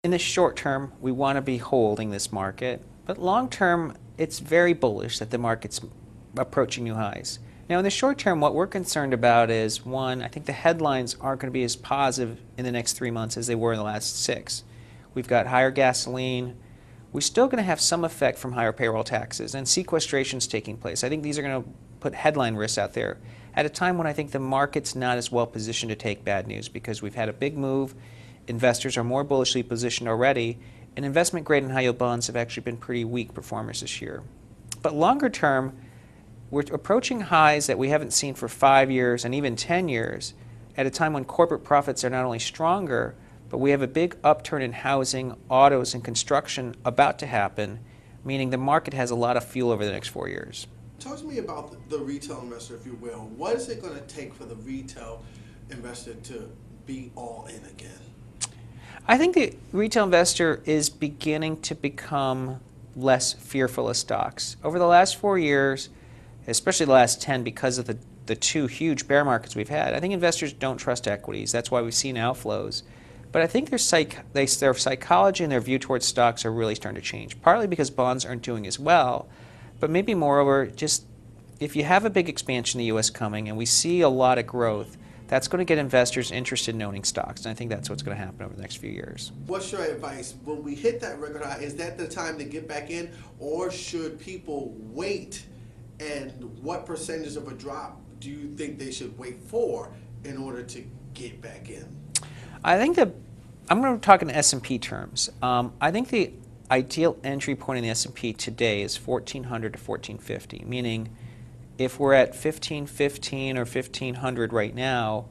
in the short term, we want to be holding this market, but long term, it's very bullish that the market's approaching new highs. Now, in the short term, what we're concerned about is, one, I think the headlines aren't going to be as positive in the next 3 months as they were in the last 6. We've got higher gasoline. We're still going to have some effect from higher payroll taxes, and sequestration's taking place. I think these are going to put headline risks out there at a time when I think the market's not as well positioned to take bad news, because we've had a big move. Investors are more bullishly positioned already, and investment grade and high yield bonds have actually been pretty weak performers this year. But longer term, we're approaching highs that we haven't seen for 5 years and even 10 years at a time when corporate profits are not only stronger, but we have a big upturn in housing, autos, and construction about to happen, meaning the market has a lot of fuel over the next 4 years. Talk to me about the retail investor, if you will. What is it going to take for the retail investor to be all in again? I think the retail investor is beginning to become less fearful of stocks. Over the last 4 years, especially the last 10, because of the 2 huge bear markets we've had, I think investors don't trust equities. That's why we've seen outflows. But I think their psychology and their view towards stocks are really starting to change, partly because bonds aren't doing as well, but maybe moreover, just if you have a big expansion in the U.S. coming and we see a lot of growth, that's going to get investors interested in owning stocks, and I think that's what's going to happen over the next few years. What's your advice? When we hit that record high, is that the time to get back in, or should people wait? And what percentage of a drop do you think they should wait for in order to get back in? I think that I'm going to talk in S&P terms. I think the ideal entry point in the S&P today is 1400 to 1450, meaning if we're at 1515 or 1500 right now,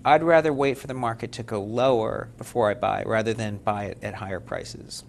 I'd rather wait for the market to go lower before I buy rather than buy it at higher prices.